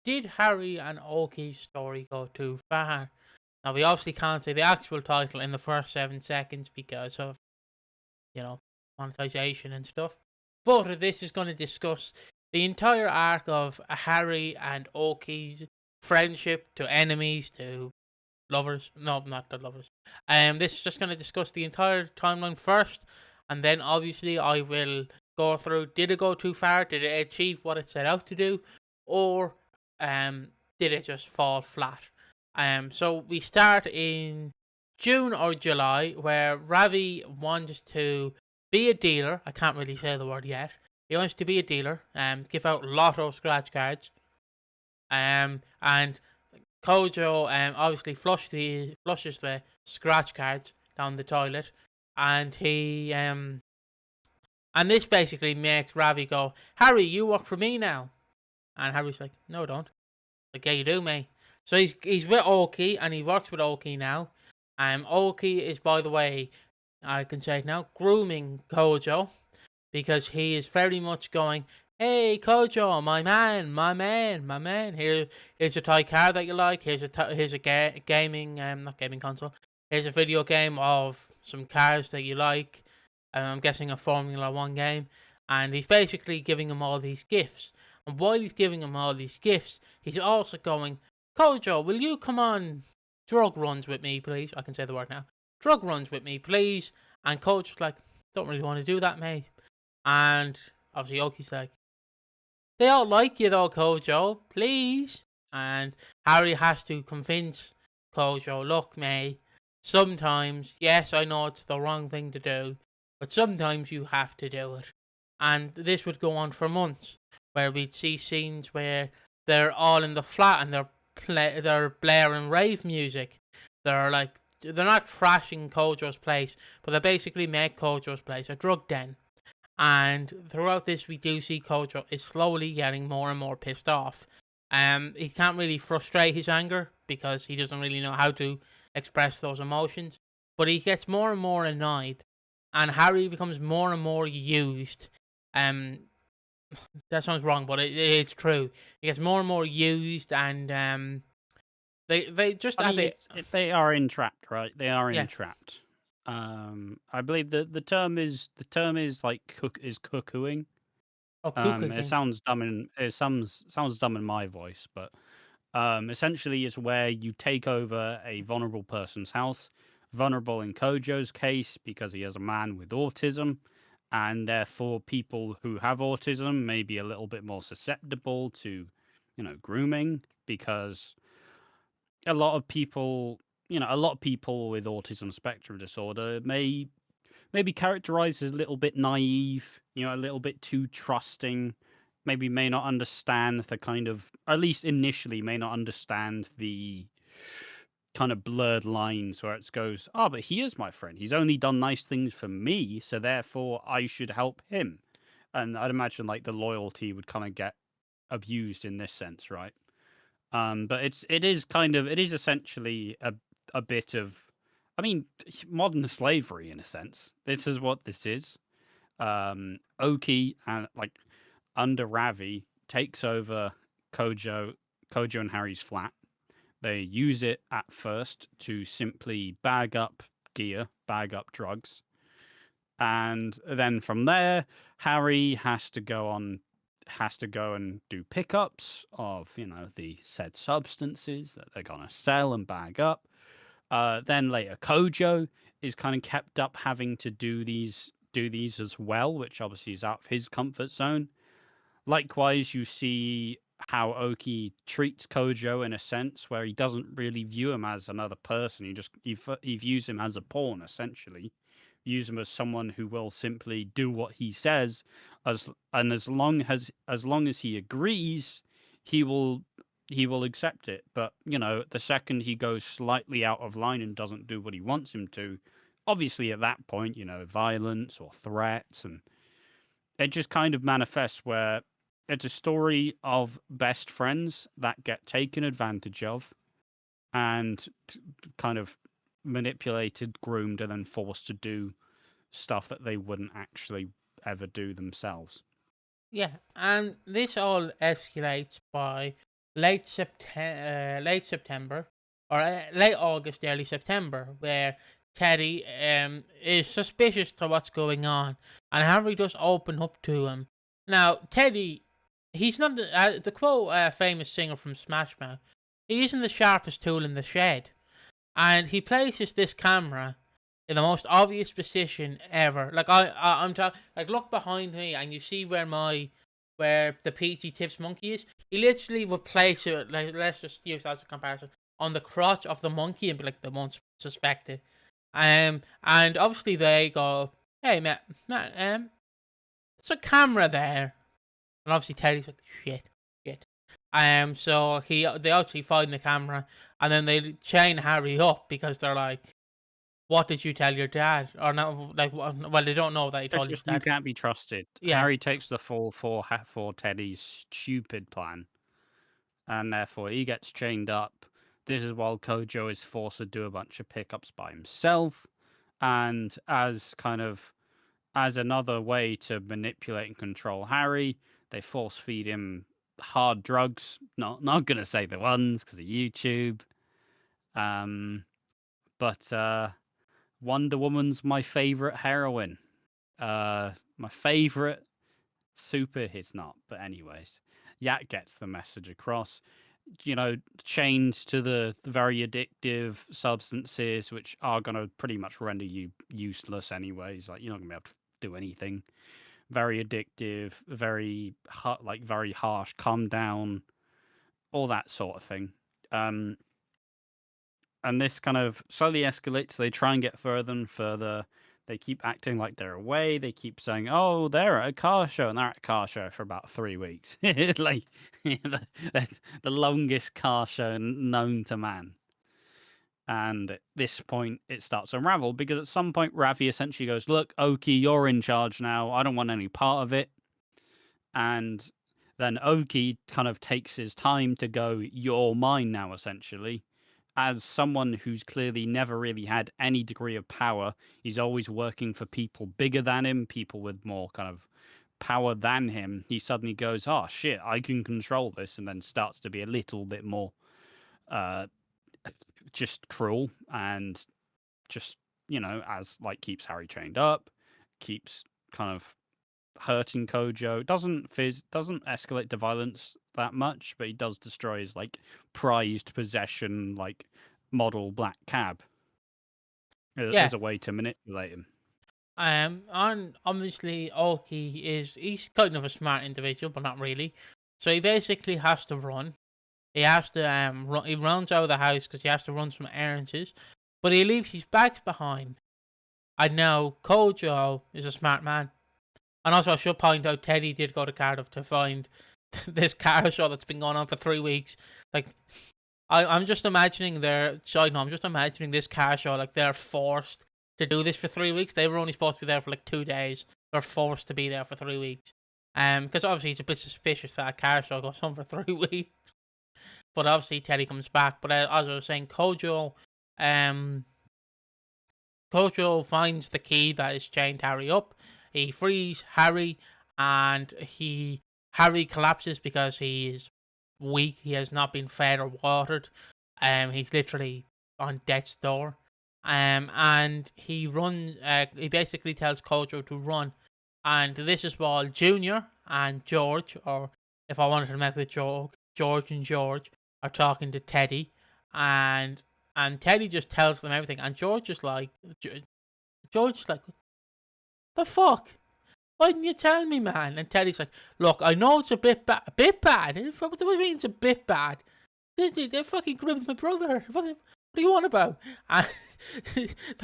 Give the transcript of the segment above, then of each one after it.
did Harry and Oakie's story go too far? Now, we obviously can't say the actual title in the first 7 seconds because of, monetization and stuff. But this is going to discuss the entire arc of Harry and Oakie's friendship to enemies to lovers. No, not the lovers. This is just going to discuss the entire timeline first, and then obviously I will go through. Did it go too far? Did it achieve what it set out to do, or did it just fall flat? So we start in June or July, where Ravi wants to be a dealer. I can't really say the word yet. He wants to be a dealer, give out lotto scratch cards, and Kojo obviously flushes the scratch cards down the toilet, and he and this basically makes Ravi go, Harry, you work for me now, and Harry's like, no, I don't. Like, yeah, you do, mate. So he's with Okie, and he works with Okie now. Okie is, by the way, I can say it now, grooming Kojo, because he is very much going, hey, Kojo, my man. Here's a toy car that you like. Here's a gaming, not gaming console. Here's a video game of some cars that you like. I'm guessing a Formula 1 game. And he's basically giving him all these gifts. And while he's giving him all these gifts, he's also going, Kojo, will you come on drug runs with me, please? I can say the word now. Drug runs with me, please. And Kojo's like, don't really want to do that, mate. And obviously Okie's like, they all like you though, Kojo, please. And Harry has to convince Kojo, look, mate, sometimes, yes, I know it's the wrong thing to do, but sometimes you have to do it. And this would go on for months, where we'd see scenes where they're all in the flat and they're blaring rave music. They're not trashing Kojo's place, but they basically make Kojo's place a drug den. And throughout this, we do see Kojo is slowly getting more and more pissed off. He can't really frustrate his anger because he doesn't really know how to express those emotions. But he gets more and more annoyed, and Harry becomes more and more used. That sounds wrong, but it's true. He gets more and more used, and they just have it. They are entrapped, right? They are Yeah. entrapped. I believe the term is like cuckooing. Oh, Kuka It King. sounds dumb in my voice, but essentially it's where you take over a vulnerable person's house. Vulnerable in Kojo's case because he is a man with autism, and therefore people who have autism may be a little bit more susceptible to, grooming, because a lot of people, with autism spectrum disorder may be characterized as a little bit naive, a little bit too trusting, maybe may not understand the kind of, at least initially, may not understand the kind of blurred lines where it goes, oh, but he is my friend. He's only done nice things for me, so therefore I should help him. And I'd imagine like the loyalty would kind of get abused in this sense, right? But it is essentially a bit of, I mean, modern slavery in a sense. This is what this is. Okie and under Ravi takes over Kojo and Harry's flat. They use it at first to simply bag up gear, bag up drugs, and then from there, Harry has to go and do pickups of the said substances that they're gonna sell and bag up. Then later, Kojo is kind of kept up having to do these as well, which obviously is out of his comfort zone. Likewise, you see how Oki treats Kojo in a sense where he doesn't really view him as another person. He views him as a pawn, essentially. Views him as someone who will simply do what he says, as long as he agrees, he will accept it. But the second he goes slightly out of line and doesn't do what he wants him to, obviously at that point, violence or threats, and it just kind of manifests where it's a story of best friends that get taken advantage of and kind of manipulated, groomed, and then forced to do stuff that they wouldn't actually ever do themselves. Yeah, and this all escalates by late September, or late August, early September, where Teddy is suspicious to what's going on, and Harry does open up to him. Now, Teddy, he's not the quote famous singer from Smash Mouth. He isn't the sharpest tool in the shed, and he places this camera in the most obvious position ever. Like I'm talking, like look behind me, and you see where the PG Tips monkey is. He literally would place it, like, let's just use that as a comparison, on the crotch of the monkey and be like, they won't suspect it. And obviously they go, hey, Matt, there's a camera there. And obviously Teddy's like, shit. So they actually find the camera, and then they chain Harry up because they're like, what did you tell your dad? Or not, like, well, they don't know that he told his You dad. can't be trusted. Yeah. Harry takes the fall for Teddy's stupid plan, and therefore he gets chained up. This is while Kojo is forced to do a bunch of pickups by himself, and as another way to manipulate and control Harry, they force feed him hard drugs. Not gonna say the ones because of YouTube. But Wonder Woman's my favorite heroine. My favorite it's not, but anyways, Yak gets the message across. Chained to the very addictive substances, which are gonna pretty much render you useless anyways. Like, you're not gonna be able to do anything. Very addictive, very very harsh. Calm down, all that sort of thing. And this kind of slowly escalates. They try and get further and further. They keep acting like they're away. They keep saying, "Oh, they're at a car show," and they're at a car show for about 3 weeks. Like the longest car show known to man. And at this point, it starts to unravel because at some point, Ravi essentially goes, "Look, Okie, you're in charge now. I don't want any part of it." And then Okie kind of takes his time to go, "You're mine now," essentially. As someone who's clearly never really had any degree of power, he's always working for people bigger than him, people with more kind of power than him. He suddenly goes, "Oh shit, I can control this," and then starts to be a little bit more just cruel, and just, as like keeps Harry chained up, keeps kind of hurting Kojo. Doesn't escalate to violence that much, but he does destroy his like prized possession, like model black cab, as a way to manipulate him. And obviously Oki he's kind of a smart individual, but not really. So he basically has to run. He has to he runs out of the house because he has to run some errands, but he leaves his bags behind. And now Kojo is a smart man. And also, I should point out, Teddy did go to Cardiff to find this car show that's been going on for 3 weeks. Like, I'm just imagining I'm just imagining this car show, like, they're forced to do this for 3 weeks. They were only supposed to be there for, like, 2 days. They're forced to be there for 3 weeks. Because obviously it's a bit suspicious that a car show goes on for 3 weeks. But obviously Teddy comes back. But as I was saying, Kojo finds the key that has chained Harry up. He frees Harry, and Harry collapses because he is weak. He has not been fed or watered. He's literally on death's door. And he runs. He basically tells Kojo to run, and this is while Junior and George, or if I wanted to make the joke, George and George are talking to Teddy, and Teddy just tells them everything, and George is like, the fuck? Why didn't you tell me, man? And Teddy's like, look, I know it's a bit bad. A bit bad? What do you mean it's a bit bad? They fucking grabbed my brother. What do you want about? And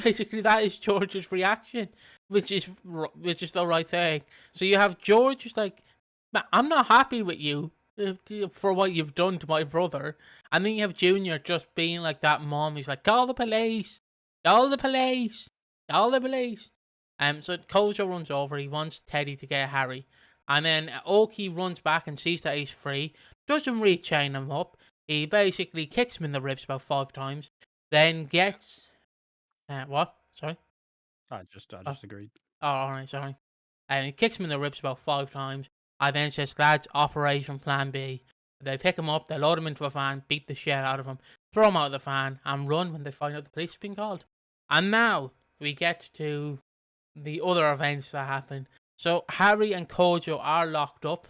basically, that is George's reaction, which is the right thing. So you have George who's like, man, I'm not happy with you for what you've done to my brother. And then you have Junior just being like that mom. He's like, call the police. Call the police. Call the police. So Kojo runs over. He wants Teddy to get Harry. And then Oki runs back and sees that he's free. Doesn't re-chain him up. He basically kicks him in the ribs about 5 times. Then gets... what? Sorry? I just agreed. Oh, alright, sorry. And he kicks him in the ribs about 5 times. And then says, lads, Operation Plan B. They pick him up, they load him into a van, beat the shit out of him, throw him out of the van, and run when they find out the police have been called. And now we get to the other events that happen. So Harry and Kojo are locked up.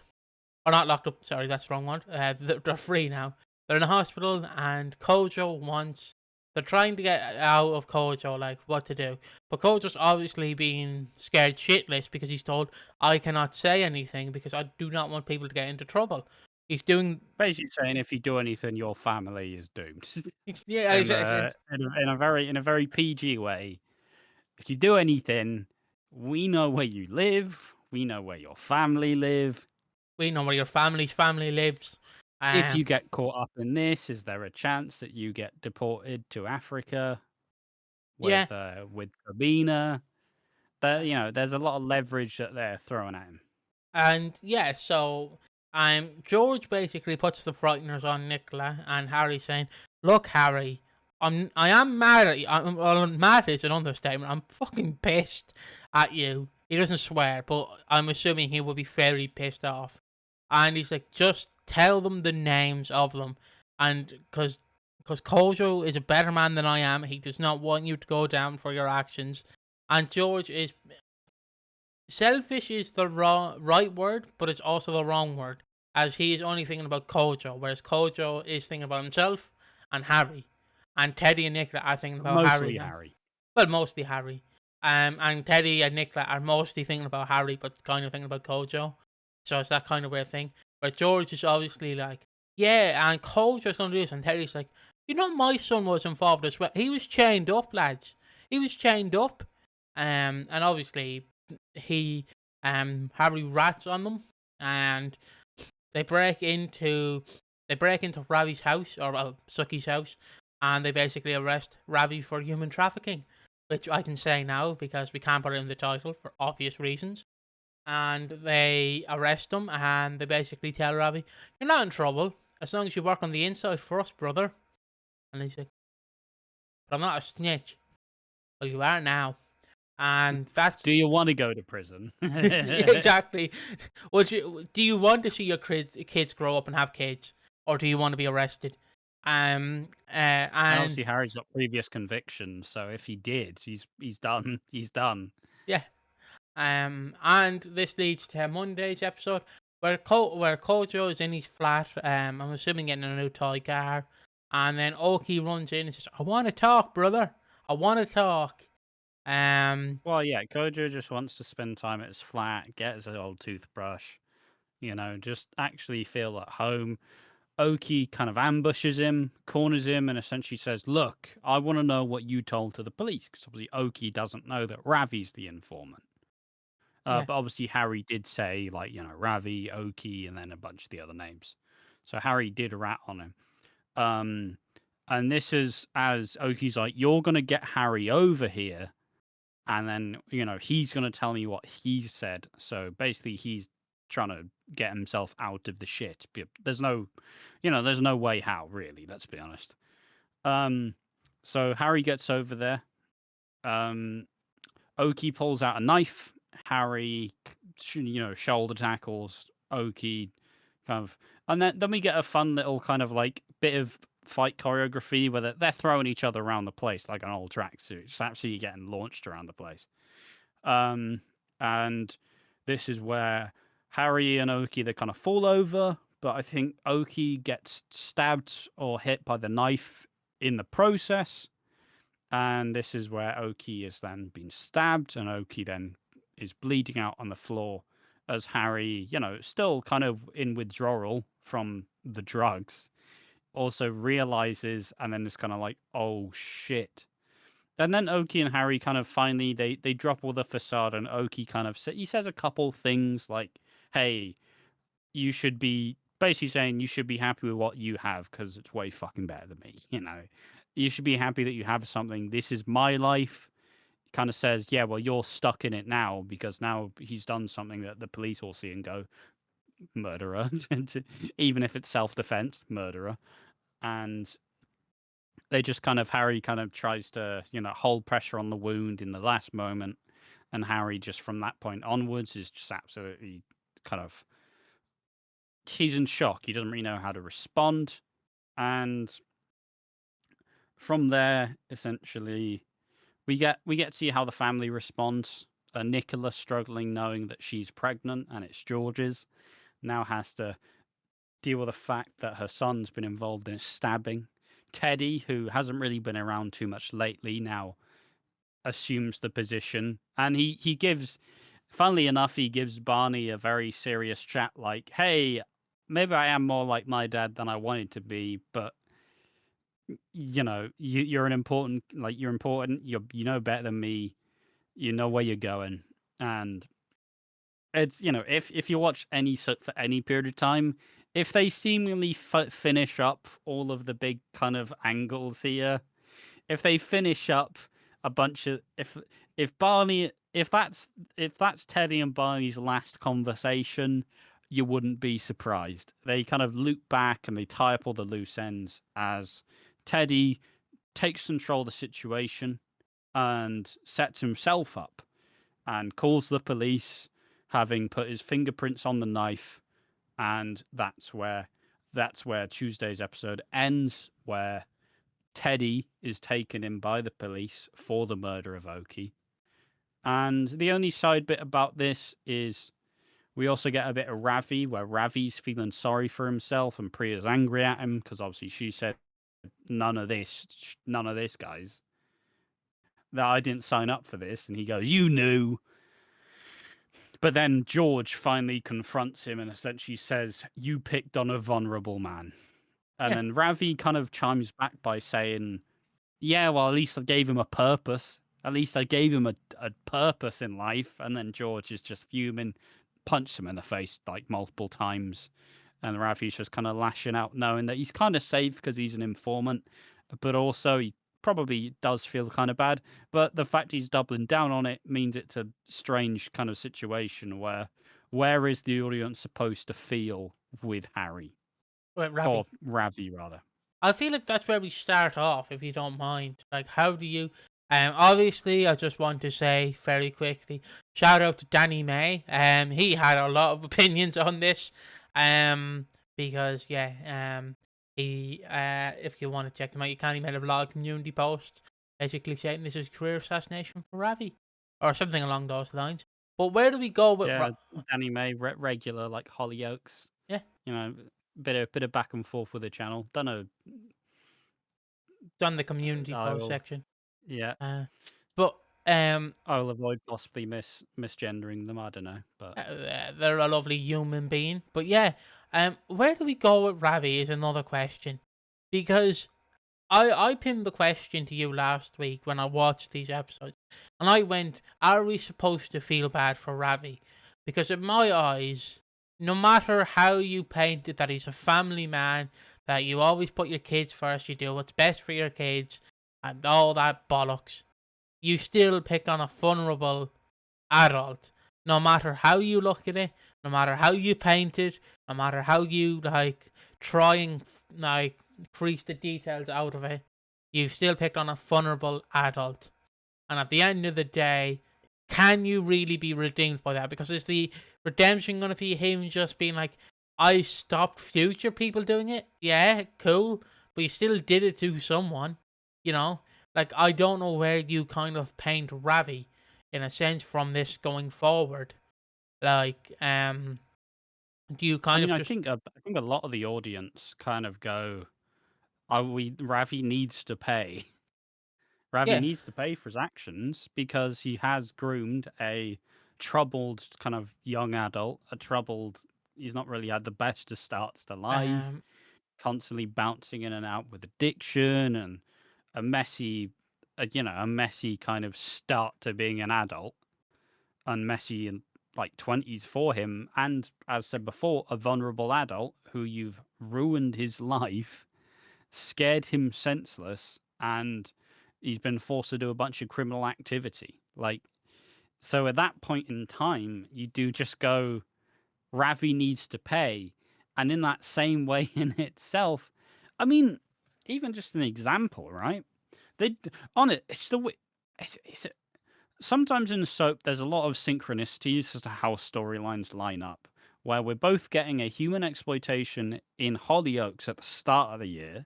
Or not locked up, sorry, that's the wrong one. They're free now. They're in a hospital, and Kojo wants. They're trying to get out of Kojo, like, what to do. But Kojo's obviously being scared shitless because he's told, I cannot say anything because I do not want people to get into trouble. He's doing. Basically saying if you do anything, your family is doomed. Yeah, In a very PG way. If you do anything, we know where you live. We know where your family live. we know where your family's family lives. If you get caught up in this, is there a chance that you get deported to Africa Yeah. with Sabina? There's a lot of leverage that they're throwing at him. And yeah, so George basically puts the frighteners on Nicola, and Harry saying, "Look, Harry, I am mad at you. I'm mad is an understatement. I'm fucking pissed at you." He doesn't swear, but I'm assuming he will be very pissed off. And he's like, "Just tell them the names of them, and because Kojo is a better man than I am, he does not want you to go down for your actions." And George is selfish is the right word, but it's also the wrong word, as he is only thinking about Kojo, whereas Kojo is thinking about himself and Harry, and Teddy and Nicola are thinking about Mostly Harry. Harry. Well, mostly Harry. And Teddy and Nicola are mostly thinking about Harry, but kind of thinking about Kojo. So it's that kind of weird thing. But George is obviously like, yeah, and Kojo's going to do this, and Teddy's like, my son was involved as well. He was chained up, lads. He was chained up. And obviously Harry rats on them, and they break into Ravi's house, or well, Suki's house, and they basically arrest Ravi for human trafficking, which I can say now because we can't put it in the title for obvious reasons. And they arrest him, and they basically tell Ravi, "You're not in trouble as long as you work on the inside for us, brother." And he's like, "But I'm not a snitch." "Well, you are now." And that's. Do you want to go to prison? Exactly. Do you want to see your kids grow up and have kids, or do you want to be arrested? And obviously Harry's got previous convictions, so if he did, he's done. He's done. Yeah. And this leads to Monday's episode where Kojo is in his flat. I'm assuming getting a new toy car, and then Okie runs in and says, "I want to talk, brother. I want to talk." Well, yeah, Kojo just wants to spend time at his flat, get his old toothbrush, just actually feel at home. Okie kind of ambushes him, corners him, and essentially says, "Look, I want to know what you told to the police," because obviously Okie doesn't know that Ravi's the informant. Yeah. But obviously Harry did say, Ravi, Okie, and then a bunch of the other names. So Harry did rat on him. And this is as Okie's like, "You're going to get Harry over here, and then, he's going to tell me what he said." So basically he's trying to get himself out of the shit. There's no way how, really, let's be honest. So Harry gets over there. Okie pulls out a knife. Harry, shoulder tackles Okie, kind of, and then we get a fun little kind of like bit of fight choreography where they're throwing each other around the place like an old tracksuit. It's absolutely getting launched around the place. And this is where Harry and Okie, they kind of fall over, but I think Okie gets stabbed or hit by the knife in the process. And this is where Okie is then being stabbed, and Okie then is bleeding out on the floor as Harry, still kind of in withdrawal from the drugs, also realizes, and then it's kind of like, oh shit. And then Okie and Harry kind of finally they drop all the facade, and Okie kind of he says a couple things like, "Hey, you should be," basically saying you should be happy with what you have because it's way fucking better than me. You should be happy that you have something. This is my life. Kind of says, yeah, well, you're stuck in it now because now he's done something that the police will see and go, murderer, even if it's self-defense, murderer. And they just kind of, Harry kind of tries to, hold pressure on the wound in the last moment. And Harry just from that point onwards is just absolutely kind of he's in shock. He doesn't really know how to respond, and from there, essentially, we get to see how the family responds. Nicola struggling, knowing that she's pregnant and it's George's, now has to deal with the fact that her son's been involved in a stabbing. Teddy, who hasn't really been around too much lately, now assumes the position, and he gives, funnily enough, he gives Barney a very serious chat, like, "Hey, maybe I am more like my dad than I wanted to be, but you're an important, like, you're important. You know better than me. You know where you're going." And it's, if you watch any for any period of time, if they seemingly finish up all of the big kind of angles here, if they finish up a bunch of, if Barney, if that's Teddy and Barney's last conversation, you wouldn't be surprised. They kind of loop back and they tie up all the loose ends as Teddy takes control of the situation and sets himself up and calls the police, having put his fingerprints on the knife, and that's where Tuesday's episode ends, where Teddy is taken in by the police for the murder of Okie. And the only side bit about this is we also get a bit of Ravi, where Ravi's feeling sorry for himself and Priya's angry at him because obviously she said, none of this, guys. That I didn't sign up for this. And he goes, "You knew." But then George finally confronts him and essentially says, "You picked on a vulnerable man." And Yeah. then Ravi kind of chimes back by saying, "Yeah, well, at least I gave him a purpose. At least I gave him a purpose in life." And then George is just fuming, punched him in the face like multiple times. And Ravi's just kind of lashing out, knowing that he's kind of safe because he's an informant, but also he probably does feel kind of bad. But the fact he's doubling down on it means it's a strange kind of situation where is the audience supposed to feel with Harry Well, or Ravi. Ravi rather? I feel like that's where we start off, if you don't mind. Like, how do you? Obviously, I just want to say very quickly, shout out to Danny May. He had a lot of opinions on this. Because he if you want to check him out, you can. He made a vlog community post, basically saying this is career assassination for Ravi, or something along those lines. But where do we go with? Yeah, Danny May, regular like Hollyoaks. Yeah, Bit of back and forth with the channel. Don't know. it's on the community post I'll section. Yeah, But I'll avoid possibly misgendering them. I don't know, but they're a lovely human being. But yeah, where do we go with Ravi is another question, because I pinned the question to you last week when I watched these episodes, and I went, "Are we supposed to feel bad for Ravi?" Because in my eyes, no matter how you paint it, that he's a family man, that you always put your kids first, you do what's best for your kids, and all that bollocks, you still picked on a vulnerable adult. No matter how you look at it, no matter how you paint it, no matter how you try and crease the details out of it, you still picked on a vulnerable adult. And at the end of the day, can you really be redeemed by that? Because is the redemption going to be him just being like, "I stopped future people doing it"? Yeah, cool, but you still did it to someone, you know. Like, I don't know where you kind of paint Ravi in a sense from this going forward. Like, do you I kind mean, of I just think a lot of the audience kind of go, "Are we? Ravi needs to pay. Ravi yeah, needs to pay for his actions because he has groomed a troubled kind of young adult, a troubled. He's not really had the best of starts to life, um constantly bouncing in and out with addiction and a messy, a messy kind of start to being an adult, and messy in like 20s for him, and as said before, a vulnerable adult who you've ruined his life, scared him senseless, and he's been forced to do a bunch of criminal activity. Like, so at that point in time, you do just go, Ravi needs to pay. And in that same way in itself, I mean, even just an example, right? They on it, it's the way. It's sometimes in soap, there's a lot of synchronicities as to how storylines line up. where we're both getting a human exploitation in Hollyoaks at the start of the year.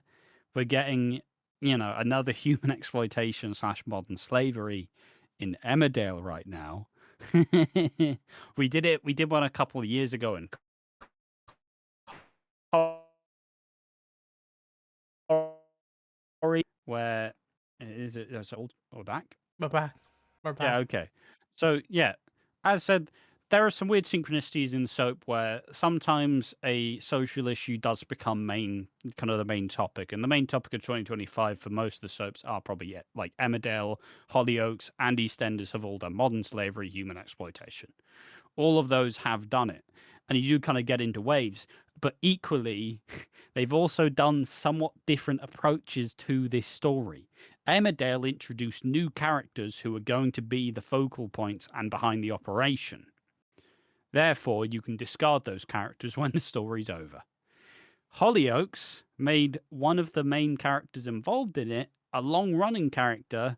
We're getting, another human exploitation slash modern slavery in Emmerdale right now. We did one a couple of years ago in Corey, where is it? It's old or back? We're back. We're Yeah, back. okay. So yeah, as said, there are some weird synchronicities in soap where sometimes a social issue does become kind of the main topic, and the main topic of 2025 for most of the soaps are probably like Emmerdale, Hollyoaks, and EastEnders have all done modern slavery, human exploitation. All of those have done it, and you do kind of get into waves. But equally, they've also done somewhat different approaches to this story. Emmerdale introduced new characters who are going to be the focal points and behind the operation. Therefore, you can discard those characters when the story's over. Hollyoaks made one of the main characters involved in it a long running character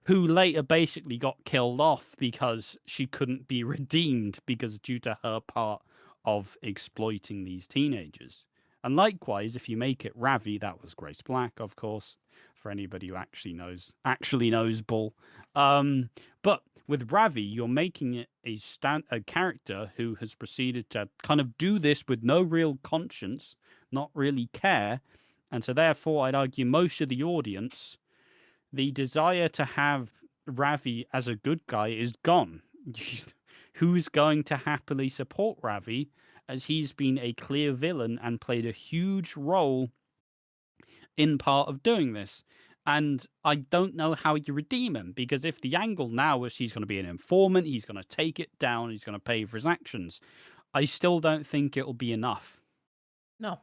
who later basically got killed off because she couldn't be redeemed because due to her part of exploiting these teenagers. And likewise, if you make it Ravi, that was Grace Black, of course, for anybody who actually knows Bull. But with Ravi, you're making it a character who has proceeded to kind of do this with no real conscience, not really care, and so therefore, I'd argue most of the audience, the desire to have Ravi as a good guy is gone. Who's going to happily support Ravi as he's been a clear villain and played a huge role in part of doing this? And I don't know how you redeem him, because if the angle now is he's going to be an informant, he's going to take it down, he's going to pay for his actions, I still don't think it'll be enough. No.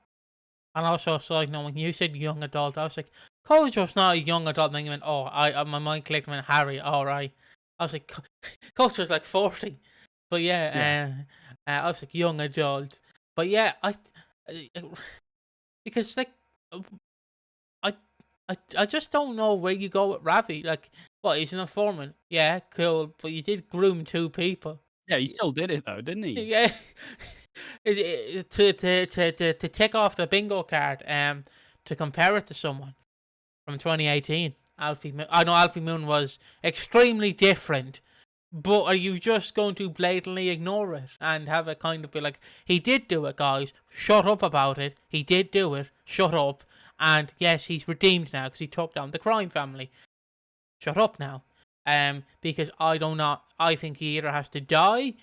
And also, so like, when you said young adult, I was like, Kojo's not a young adult. And then you went, oh, my mind clicked and went, Harry, all right. I was like, Kojo's like 40. But yeah, I was like, young adult. But yeah, because like, I, I just don't know where you go with Ravi. Like, what, he's an informant? Yeah, cool. But you did groom 2 people. Yeah, he still did it though, didn't he? Yeah. To tick off the bingo card, to compare it to someone from 2018, Alfie Moon. I know Alfie Moon was extremely different, but are you just going to blatantly ignore it and have it kind of be like, he did do it, guys, shut up about it, he did do it, shut up, and yes, he's redeemed now because he took down the crime family. Shut up now. Because I think he either has to die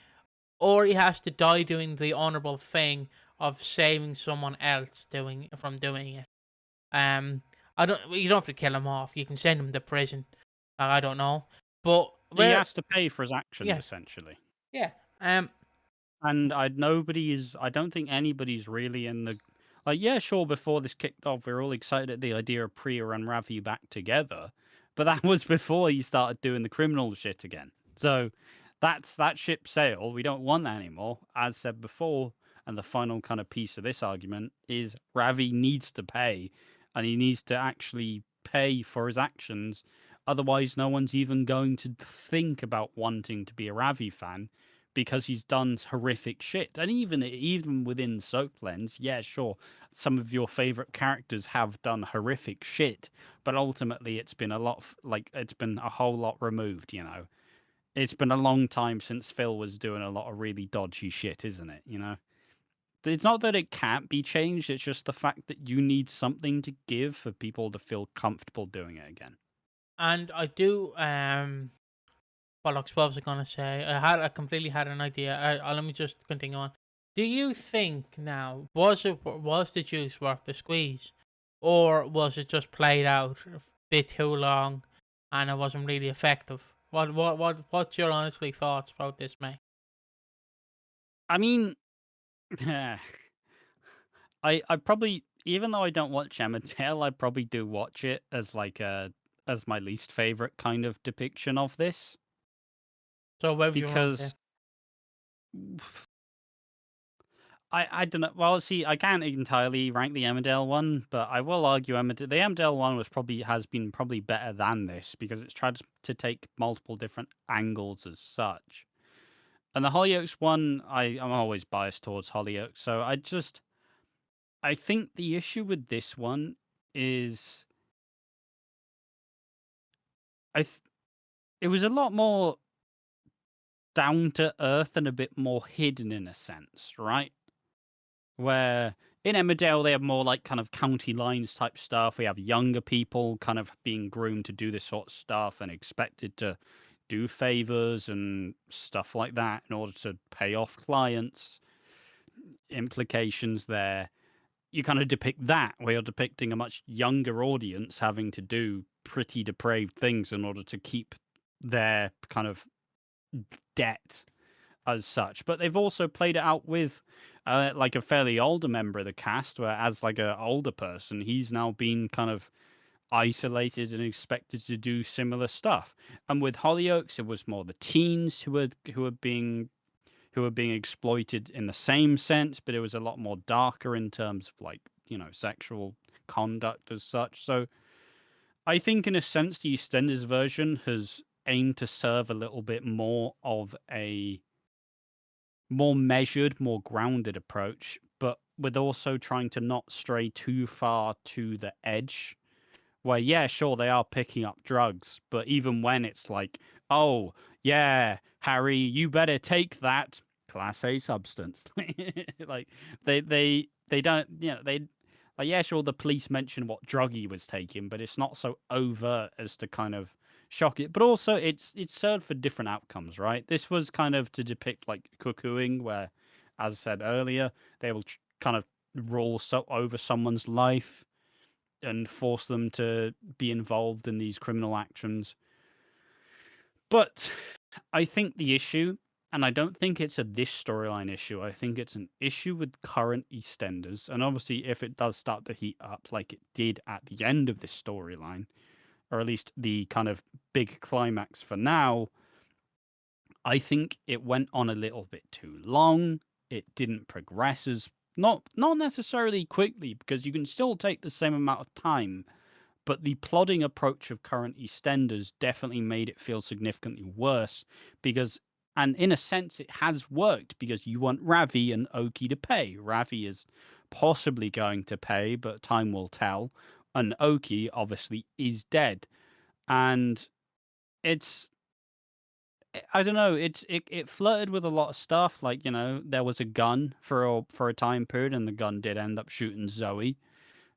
or he has to die doing the honorable thing of saving someone else from doing it. You don't have to kill him off. You can send him to prison. I don't know, but He has to pay for his actions, Yeah. essentially. Yeah. And I don't think anybody's really in the, like, yeah, sure, before this kicked off, we were all excited at the idea of Priya and Ravi back together, but that was before he started doing the criminal shit again. So that ship sailed. We don't want that anymore. As said before, and the final kind of piece of this argument is Ravi needs to pay, and he needs to actually pay for his actions. Otherwise, no one's even going to think about wanting to be a Ravi fan because he's done horrific shit. And even within Soap Lens, yeah, sure, some of your favorite characters have done horrific shit, but ultimately it's been it's been a whole lot removed, you know. It's been a long time since Phil was doing a lot of really dodgy shit, isn't it, you know? It's not that it can't be changed, it's just the fact that you need something to give for people to feel comfortable doing it again. And I do what was I gonna say? I completely had an idea. Let me just continue on. Do you think now was the juice worth the squeeze, or was it just played out a bit too long, and it wasn't really effective? What's your honestly thoughts about this, mate? I mean, I probably, even though I don't watch Emmerdale, I probably do watch it as as my least favorite kind of depiction of this, So where would you rank it? because I don't know. Well, see, I can't entirely rank the Emmerdale one, but I will argue the Emmerdale one has been probably better than this because it's tried to take multiple different angles as such. And the Hollyoaks one, I'm always biased towards Hollyoaks. So I think the issue with this one is I th- it was a lot more down to earth and a bit more hidden in a sense, right? Where in Emmerdale they have more like kind of county lines type stuff. We have younger people kind of being groomed to do this sort of stuff and expected to do favors and stuff like that in order to pay off clients. Implications there. You kind of depict that where you're depicting a much younger audience having to do pretty depraved things in order to keep their kind of debt as such. But they've also played it out with like a fairly older member of the cast, where as like a older person, he's now been kind of isolated and expected to do similar stuff. And with Hollyoaks, it was more the teens who were being exploited in the same sense, but it was a lot more darker in terms of like, sexual conduct as such. So I think in a sense the EastEnders version has aimed to serve a little bit more of a more measured, more grounded approach, but with also trying to not stray too far to the edge. Where, yeah, sure, they are picking up drugs, but even when it's like, oh, yeah, Harry, you better take that class A substance. Like, they don't, like, yeah, sure, the police mention what drug he was taking, but it's not so overt as to kind of shock it. But also, it's served for different outcomes, right? This was kind of to depict like cuckooing, where, as I said earlier, they will kind of rule over someone's life and force them to be involved in these criminal actions. But I think the issue, and I don't think it's a this storyline issue, I think it's an issue with current EastEnders. And obviously, if it does start to heat up like it did at the end of this storyline, or at least the kind of big climax for now, I think it went on a little bit too long. It didn't progress as not necessarily quickly, because you can still take the same amount of time, but the plodding approach of current EastEnders definitely made it feel significantly worse because, and in a sense, it has worked because you want Ravi and Okie to pay. Ravi is possibly going to pay, but time will tell. And Okie obviously is dead. And it's, I don't know, it flirted with a lot of stuff. Like, there was a gun for a time period, and the gun did end up shooting Zoe,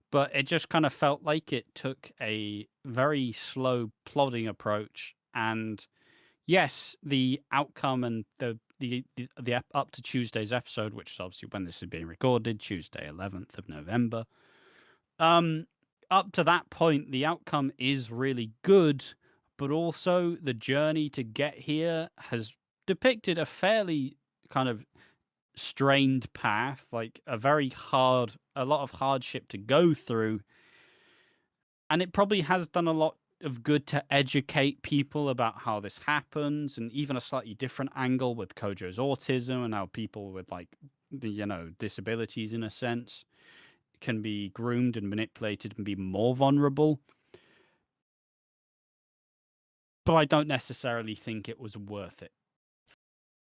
but it just kind of felt like it took a very slow plodding approach. And yes, the outcome and up to Tuesday's episode, which is obviously when this is being recorded, Tuesday 11th of November, um up to that point the outcome is really good, but also the journey to get here has depicted a fairly kind of strained path, like a lot of hardship to go through. And it probably has done a lot of good to educate people about how this happens, and even a slightly different angle with Kojo's autism and how people with like disabilities in a sense can be groomed and manipulated and be more vulnerable. But I don't necessarily think it was worth it.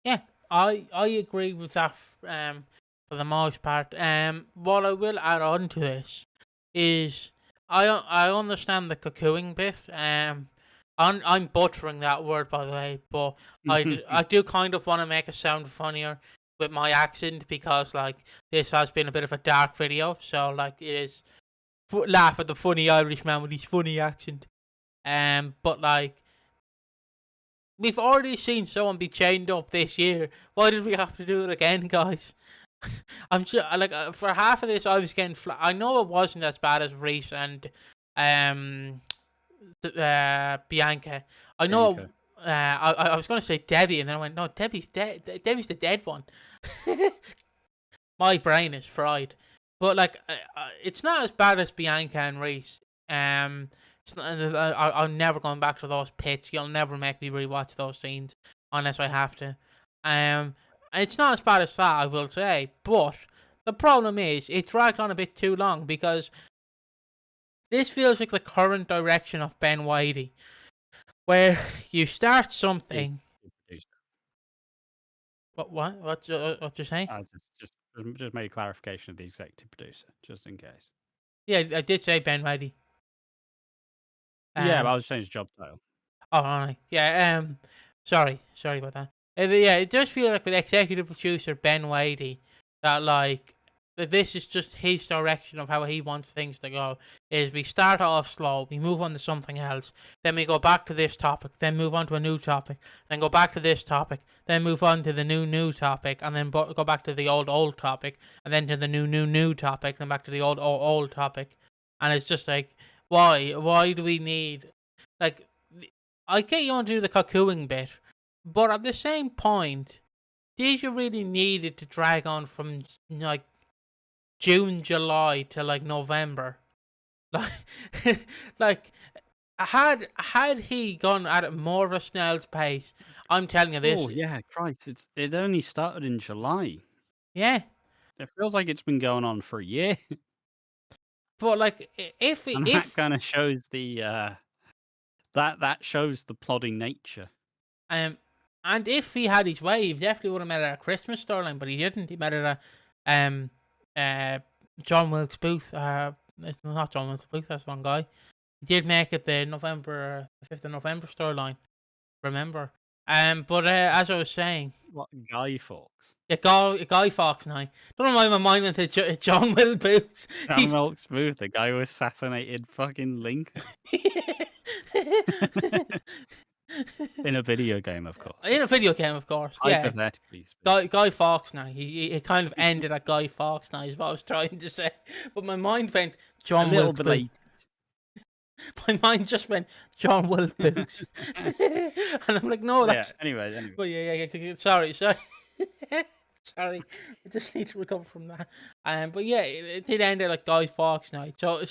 Yeah, I agree with that. For the most part. What I will add on to this is I understand the cuckooing bit. I'm butchering that word, by the way, but I do kind of want to make it sound funnier with my accent, because like this has been a bit of a dark video, so like it is laugh at the funny Irishman with his funny accent. But like we've already seen someone be chained up this year. Why did we have to do it again, guys? I'm sure, like, for half of this, I was getting. I know it wasn't as bad as Reese and um, Bianca. I know. Bianca. I was gonna say Debbie, and then I went, no, Debbie's dead. Debbie's the dead one. My brain is fried. But like, it's not as bad as Bianca and Reese. It's not, I'm never going back to those pits. You'll never make me rewatch those scenes unless I have to. It's not as bad as that, I will say. But the problem is, it dragged on a bit too long, because this feels like the current direction of Ben Whitey, where you start something. What you're saying? I just made a clarification of the executive producer, just in case. Yeah, I did say Ben Whitey. Yeah, but Um, I was saying his job title. oh, alright. Yeah, sorry about that. Yeah, it does feel like with executive producer Ben Whitey that like that this is just his direction of how he wants things to go. Is we start off slow, we move on to something else, then we go back to this topic, then move on to a new topic, then go back to this topic, then move on to the new topic, and then go back to the old topic, and then to the new topic, then back to the old topic, and it's just like why do we need like I get you want to do the cuckooing bit, but at the same point, did you really need it to drag on from like June, July to like November? Like, like had he gone at it more of a snail's pace, I'm telling you this, Oh yeah, Christ! It only started in July. yeah. It feels like it's been going on for a year, But like, and that kind of shows the that shows the plodding nature. um, and if he had his way, he definitely would have made it a Christmas storyline, but he didn't. He made it a uh John Wilkes Booth. It's not John Wilkes Booth. That's one guy. He did make it the 5th of November storyline. Remember? But as I was saying, What Guy Fawkes? yeah, Guy Fawkes now. Don't know why my mind went to John Wilkes Booth. John Wilkes Booth, the guy who assassinated fucking Lincoln in a video game, of course. In a video game, of course. Yeah. Hypothetically speaking. Guy Fawkes now. He kind of ended at Guy Fawkes now, is what I was trying to say. But my mind went John A little Wilkes bit Booth. late. My mind just went John Wilkes Booth. And I'm like, no, that's. Yeah, anyway. But yeah. Sorry. Sorry. I just need to recover from that. But yeah, it did end at like Guy Fawkes night. So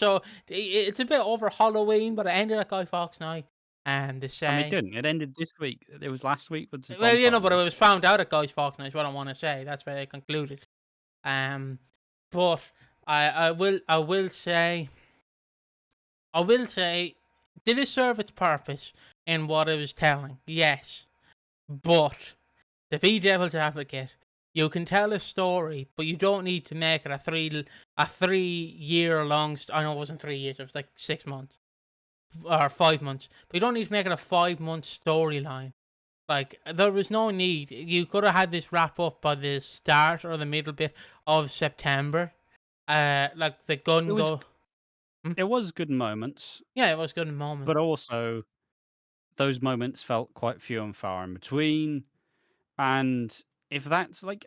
it's a bit over Halloween, but it ended at Guy Fawkes night. And the I saying. mean, it didn't. It ended this week. It was last week. Well, you know, but it was found out at Guy Fawkes night. Is what I want to say. That's where they concluded. But I will say, did it serve its purpose in what it was telling? Yes, but to be devil's advocate, you can tell a story, but you don't need to make it a 3 year long. I know it wasn't 3 years; it was like 6 months or 5 months. But you don't need to make it a 5 month storyline. Like there was no need. You could have had this wrap up by the start or the middle bit of September. Like the gun go. It was good moments. Yeah, it was good moment. But also, those moments felt quite few and far in between. And if that's like,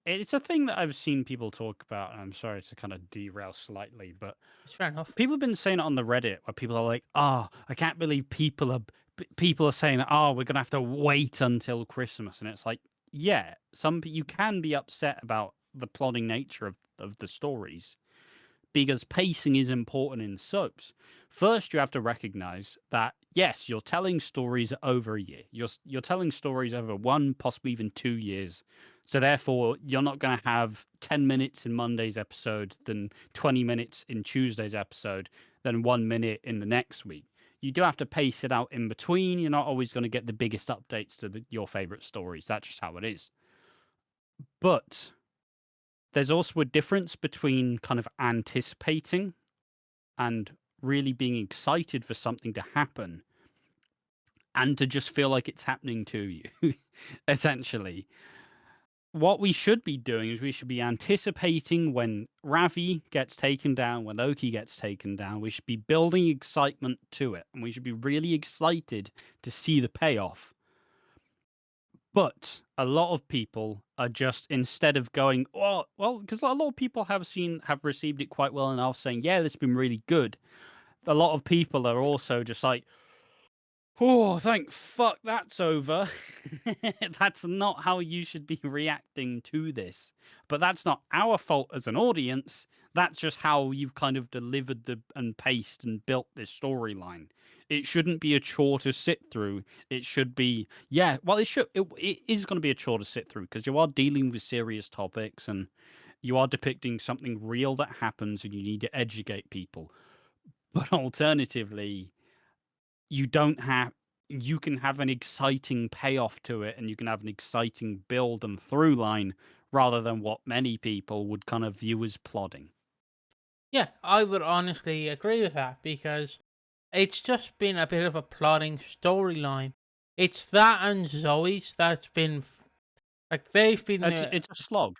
it's a thing that I've seen people talk about, and I'm sorry to kind of derail slightly, but It's fair enough. people have been saying it on the Reddit where people are like, "Oh, I can't believe people are saying that. Oh, we're gonna have to wait until Christmas," and it's like, yeah, you can be upset about the plodding nature of the stories because pacing is important in soaps. First, you have to recognize that yes, you're telling stories over a year. You're telling stories over 1, possibly even 2 years. So therefore, you're not going to have 10 minutes in Monday's episode, then 20 minutes in Tuesday's episode, then 1 minute in the next week. You do have to pace it out in between. You're not always going to get the biggest updates to your favorite stories. That's just how it is. But there's also a difference between kind of anticipating and really being excited for something to happen and to just feel like it's happening to you, essentially. What we should be doing is we should be anticipating when Ravi gets taken down, when Okie gets taken down. We should be building excitement to it, and we should be really excited to see the payoff. But a lot of people are just, instead of going, oh, well, because a lot of people have received it quite well and are saying, yeah, this has been really good. A lot of people are also just like, oh, thank fuck that's over. That's not how you should be reacting to this. But that's not our fault as an audience. That's just how you've kind of delivered and paced and built this storyline. It shouldn't be a chore to sit through. It should be, yeah, well, it is going to be a chore to sit through because you are dealing with serious topics and you are depicting something real that happens and you need to educate people. But alternatively, you don't have you can have an exciting payoff to it, and you can have an exciting build and through line rather than what many people would kind of view as plodding. Yeah, I would honestly agree with that because it's just been a bit of a plodding storyline. It's that and Zoe's that's been like they've been It's a slog.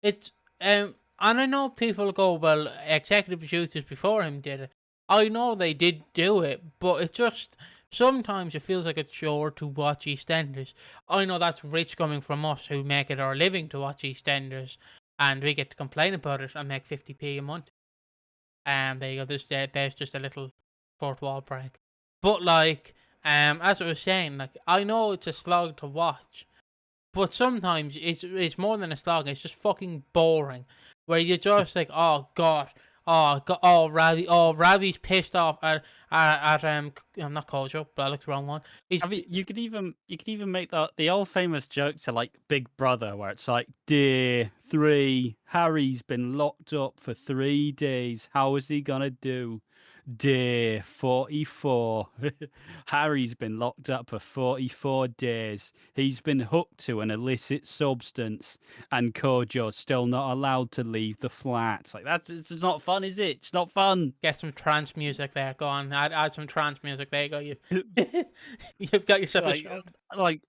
it's and I know people go, well, executive producers before him did it. I know they did do it, but it just sometimes it feels like a chore to watch EastEnders. I know that's rich coming from us who make it our living to watch EastEnders, and we get to complain about it and make 50p a month. There you go. There's just a little fourth wall break. But like, as I was saying, like I know it's a slog to watch, but sometimes it's more than a slog. It's just fucking boring, where you're just like, Ravi's pissed off at I'm not Kojo, but I looked the wrong one. He's I mean, you could even make the old famous jokes to like Big Brother, where it's like, "Day 3, Harry's been locked up for 3 days. How is he gonna do?" Day 44. Harry's been locked up for 44 days. He's been hooked to an illicit substance, and Kojo's still not allowed to leave the flat. It's like, it's not fun, is it? It's not fun. get some trance music there. Go on, add some trance music. There you go. You've got yourself a like, show. like,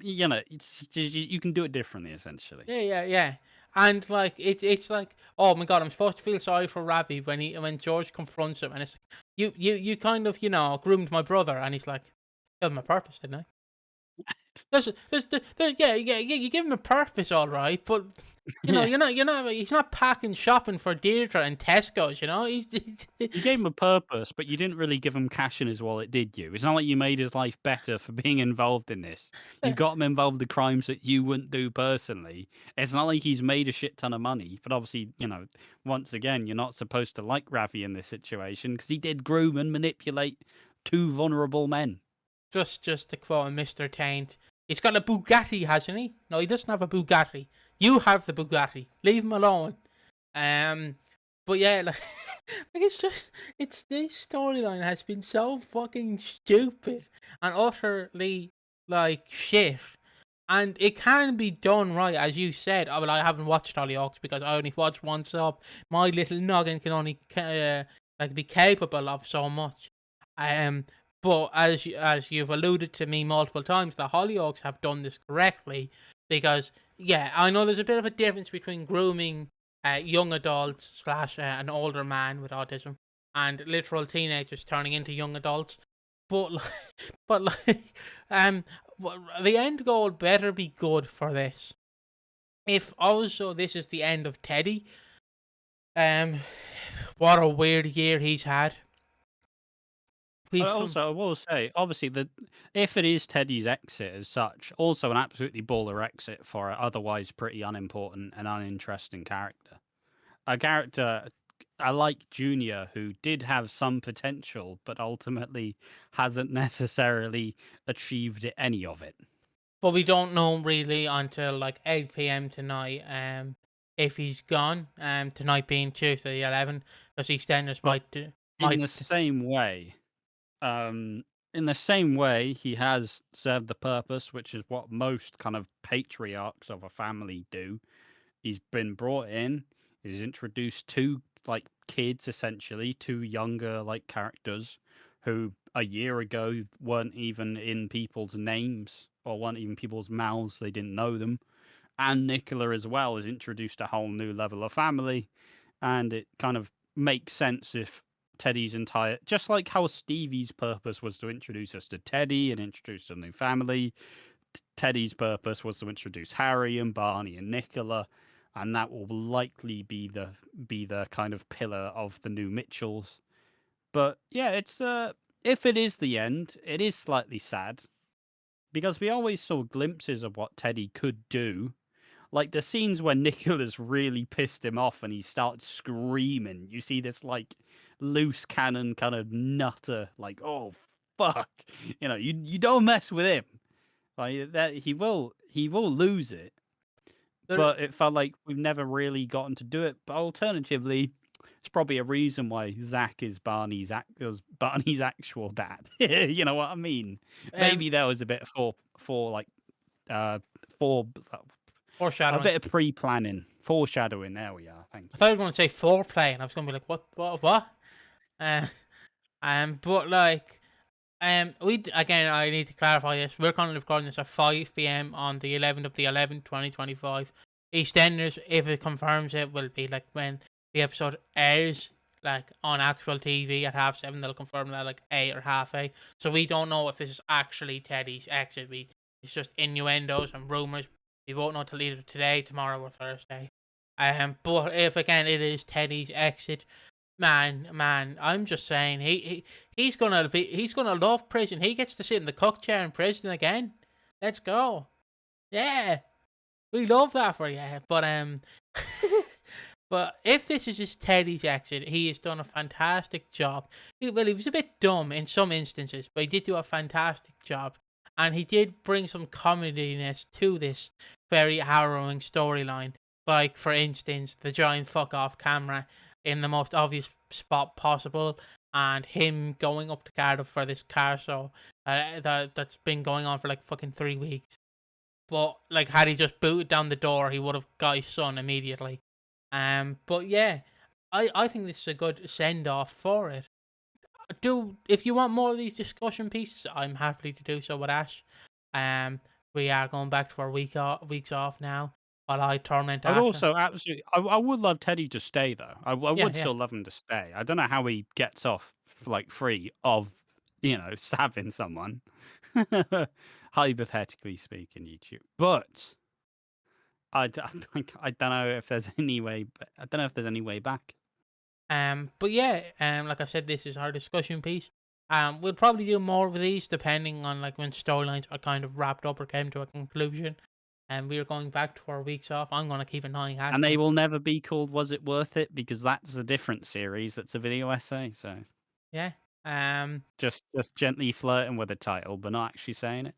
it's you can do it differently, essentially. Yeah. And like it's like, oh my god, I'm supposed to feel sorry for Ravi when George confronts him, and it's like, you kind of groomed my brother, and he's like, gave him a purpose, didn't I? You give him a purpose, all right, but Yeah. you're not. He's not packing shopping for Deirdre and Tesco's. You gave him a purpose, but you didn't really give him cash in his wallet, did you? It's not like you made his life better for being involved in this. You got him involved in crimes that you wouldn't do personally. It's not like he's made a shit ton of money, but obviously, once again, you're not supposed to like Ravi in this situation because he did groom and manipulate two vulnerable men. Just to quote Mr. Taint, he's got a Bugatti, hasn't he? No, he doesn't have a Bugatti. You have the Bugatti. Leave him alone. But yeah, like, it's this storyline has been so fucking stupid and utterly like shit. And it can be done right, as you said. Well, I haven't watched Hollyoaks because I only watched one sub. My little noggin can only be capable of so much. But as you've alluded to me multiple times, the Hollyoaks have done this correctly because I know there's a bit of a difference between grooming young adults slash an older man with autism and literal teenagers turning into young adults, but but the end goal better be good for this. If also this is the end of Teddy, what a weird year he's had. Also, I will say, obviously, that if it is Teddy's exit as such, also an absolutely baller exit for an otherwise pretty unimportant and uninteresting character. A character I like Junior, who did have some potential, but ultimately hasn't necessarily achieved any of it. But we don't know really until like 8 p.m. tonight. If he's gone. Tonight being Tuesday the 11th, because EastEnders But in the might. same way, he has served the purpose, which is what most kind of patriarchs of a family do. He's been brought in. He's introduced two like kids, essentially, two younger like characters who a year ago weren't even in people's names or weren't even people's mouths. They didn't know them. And Nicola as well has introduced a whole new level of family, and it kind of makes sense if Teddy's entire, just like how Stevie's purpose was to introduce us to Teddy and introduce a new family, Teddy's purpose was to introduce Harry and Barney and Nicola, and that will likely be the kind of pillar of the new Mitchells. But yeah, it's if it is the end, it is slightly sad because we always saw glimpses of what Teddy could do. Like the scenes where Nicola's really pissed him off and he starts screaming. You see this like loose cannon kind of nutter, like, oh fuck. You don't mess with him. Like that he will lose it. There, But it felt like we've never really gotten to do it. But alternatively, It's probably a reason why Zach is Barney's actual dad. You know what I mean? Maybe there was a bit for like for a Foreshadowing. bit of pre-planning, foreshadowing. There we are. Thank I you. thought you were going to say foreplay, and I was going to be like, what? Uh, but like, I need to clarify this. We're currently recording this at 5 p.m. on the 11th of the 11th, 2025. EastEnders, if it confirms it, will be like when the episode airs, like on actual TV at 7:30. They'll confirm that like 8 or half 8. So we don't know if this is actually Teddy's exit. It's just innuendos and rumors. We won't know till either today, tomorrow, or Thursday. But if again it is Teddy's exit, man, I'm just saying he's gonna love prison. He gets to sit in the cook chair in prison again. Let's go. Yeah, we love that for you. But but if this is just Teddy's exit, he has done a fantastic job. He was a bit dumb in some instances, but he did do a fantastic job, and he did bring some comediness to this very harrowing storyline. Like, for instance, the giant fuck off camera in the most obvious spot possible, and him going up to Cardiff for this car show that's been going on for like fucking 3 weeks. But like, had he just booted down the door, he would have got his son immediately. But yeah, I think this is a good send off for it. If you want more of these discussion pieces, I'm happy to do so with Ash. We are going back to our weeks off now, while I torment I'd Ash. also absolutely. I would love Teddy to stay though. I would Yeah. still love him to stay. I don't know how he gets off like free of stabbing someone. Hypothetically speaking, YouTube. But I don't know if there's any way. I don't know if there's any way back. But yeah, like I said, this is our discussion piece. We'll probably do more of these depending on like when storylines are kind of wrapped up or came to a conclusion. And we are going back to our weeks off. I'm going to keep an eye out. And they will never be called "Was It Worth It?" because that's a different series. That's a video essay. So Yeah. just gently flirting with the title, but not actually saying it.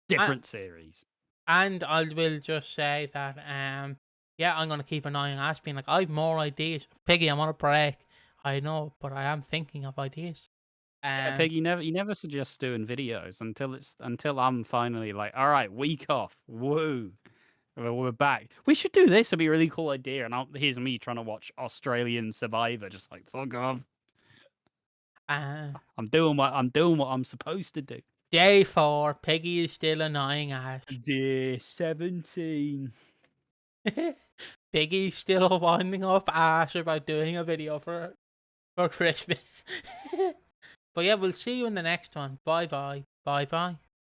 Different series. And I will just say that yeah, I'm gonna keep an eye on Ash, being like, I've more ideas. Piggy, I'm on a break. I know, but I am thinking of ideas. Yeah, Pig, you never suggest doing videos until I'm finally like, all right, week off. Woo. We're back. We should do this. It'd be a really cool idea. And here's me trying to watch Australian Survivor, just like fuck off. I'm doing what I'm supposed to do. Day 4, Piggy is still annoying Ash. Day 17. Piggy's still winding up Ash about doing a video for Christmas. But yeah, we'll see you in the next one. Bye bye. Bye bye.